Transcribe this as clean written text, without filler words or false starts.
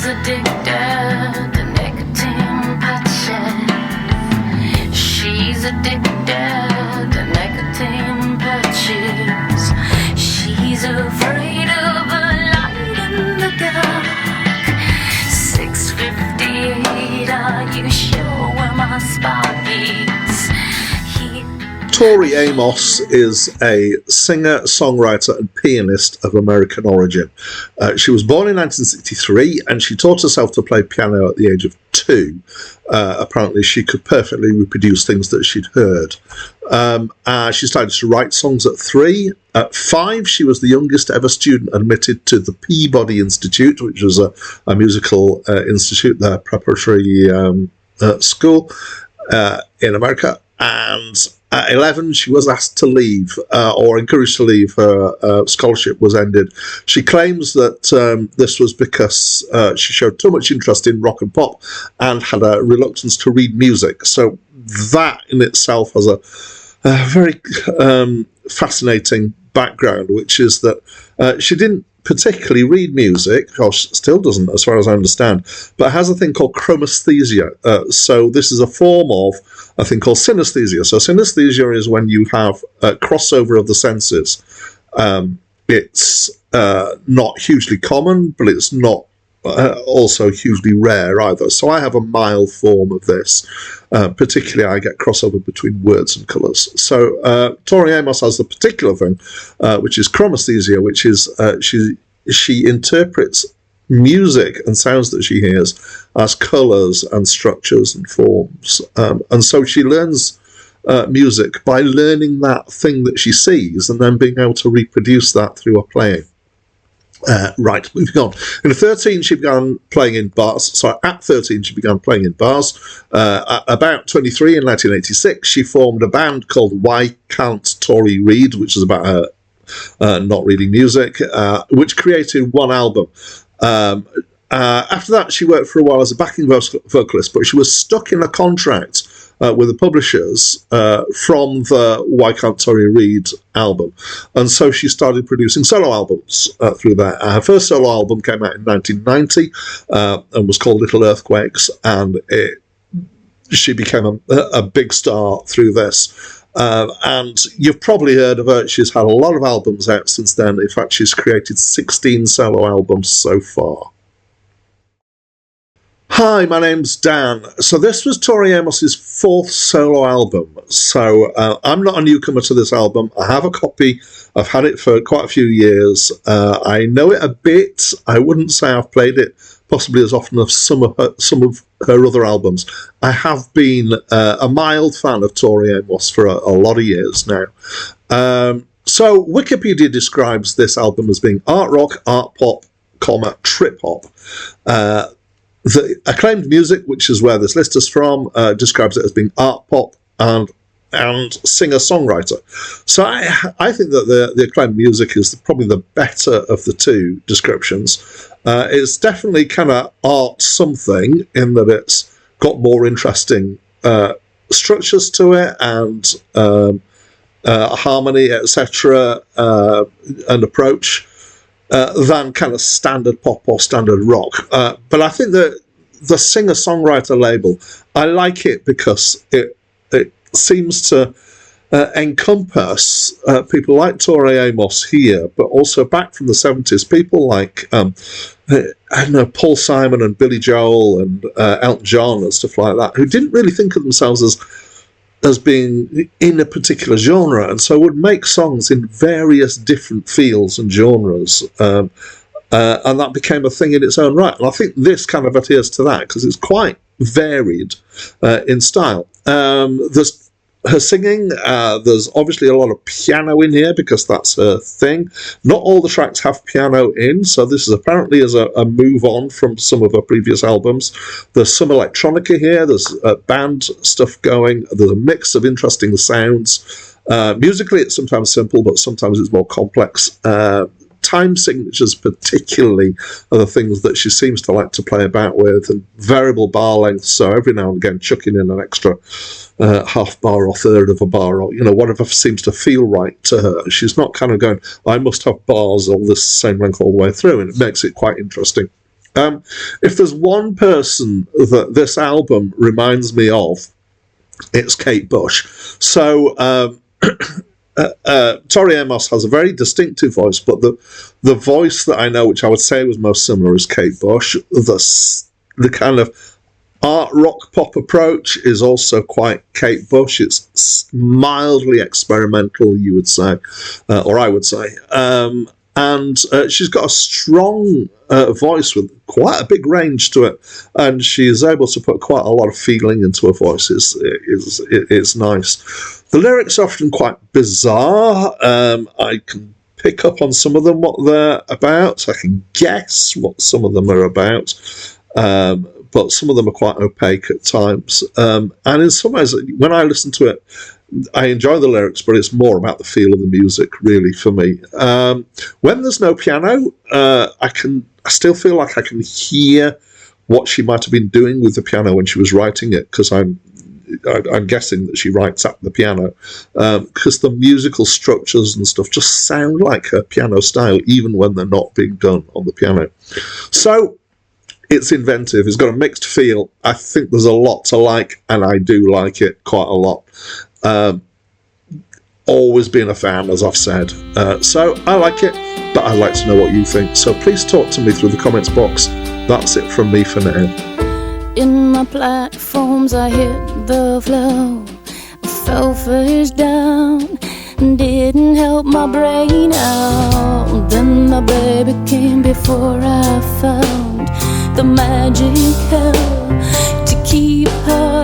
addicted to nicotine patches. She's addicted to nicotine patches. She's afraid of a light in the dark. 6:58, are you sure where my spot is? Tori Amos is a singer, songwriter and pianist of American origin. She was born in 1963 and she taught herself to play piano at the age of 2. Apparently she could perfectly reproduce things that she'd heard. She started to write songs at 3. At 5, she was the youngest ever student admitted to the Peabody Institute, which was a musical institute, their preparatory school in America. And at 11, she was asked to leave, or encouraged to leave. Her scholarship was ended. She claims that this was because she showed too much interest in rock and pop and had a reluctance to read music. So that in itself has a very fascinating background, which is that she didn't particularly read music, or still doesn't as far as I understand, but has a thing called chromesthesia. So this is a form of a thing called synesthesia. So synesthesia is when you have a crossover of the senses. It's not hugely common, but it's not also hugely rare either. So I have a mild form of this. Particularly I get crossover between words and colours. So Tori Amos has the particular thing, which is chromesthesia, which is she interprets music and sounds that she hears as colours and structures and forms. And so she learns music by learning that thing that she sees and then being able to reproduce that through her playing. Right, moving on. In 13, she began playing in bars. So at 13, she began playing in bars. At about 23, in 1986, she formed a band called Why Can't Tori Read, which is about her not reading music, which created one album. After that, she worked for a while as a backing vocalist, but she was stuck in a contract with the publishers from the Why Can't Tori Read album. And so she started producing solo albums through that. Her first solo album came out in 1990 and was called Little Earthquakes, and she became a big star through this. And you've probably heard of her. She's had a lot of albums out since then. In fact, she's created 16 solo albums so far. Hi, my name's Dan. So this was Tori Amos's 4th solo album. So I'm not a newcomer to this album. I have a copy. I've had it for quite a few years. I know it a bit. I wouldn't say I've played it possibly as often as some of her other albums. I have been a mild fan of Tori Amos for a lot of years now. So Wikipedia describes this album as being art rock, art pop, trip hop. The acclaimed music, which is where this list is from, describes it as being art pop and singer-songwriter. So I think that the acclaimed music is probably the better of the two descriptions. It's definitely kind of art something in that it's got more interesting structures to it and harmony, etc., and approach. Than kind of standard pop or standard rock. But I think that the singer-songwriter label, I like it because it seems to encompass people like Tori Amos here, but also back from the 70s, people like, I don't know, Paul Simon and Billy Joel and Elton John and stuff like that, who didn't really think of themselves as being in a particular genre, and so would make songs in various different fields and genres, and that became a thing in its own right. And I think this kind of adheres to that because it's quite varied in style. There's her singing, there's obviously a lot of piano in here because that's her thing. Not all the tracks have piano in, so this is apparently as a move on from some of her previous albums. There's some electronica here, there's band stuff going, there's a mix of interesting sounds. Musically it's sometimes simple, but sometimes it's more complex. Time signatures particularly are the things that she seems to like to play about with, and variable bar lengths, so every now and again chucking in an extra half bar or third of a bar, or whatever seems to feel right to her. She's not kind of going, I must have bars all this same length all the way through, and it makes it quite interesting. If there's one person that this album reminds me of, it's Kate Bush. So Tori Amos has a very distinctive voice, but the voice that I know, which I would say was most similar, is Kate Bush. The kind of art rock pop approach is also quite Kate Bush. It's mildly experimental, you would say, or I would say. And she's got a strong voice with quite a big range to it, and she is able to put quite a lot of feeling into her voice. It's nice. The lyrics are often quite bizarre. I can pick up on some of them, what they're about. I can guess what some of them are about, but some of them are quite opaque at times. And in some ways, when I listen to it, I enjoy the lyrics, but it's more about the feel of the music, really, for me. When there's no piano, I still feel like I can hear what she might have been doing with the piano when she was writing it, because I'm guessing that she writes at the piano, because the musical structures and stuff just sound like her piano style, even when they're not being done on the piano. So it's inventive. It's got a mixed feel. I think there's a lot to like, and I do like it quite a lot. Always been a fan, as I've said. So I like it, but I'd like to know what you think. So please talk to me through the comments box. That's it from me for now. In my platforms I hit the flow, fell face down, didn't help my brain out. Then my baby came before I found the magic hell to keep her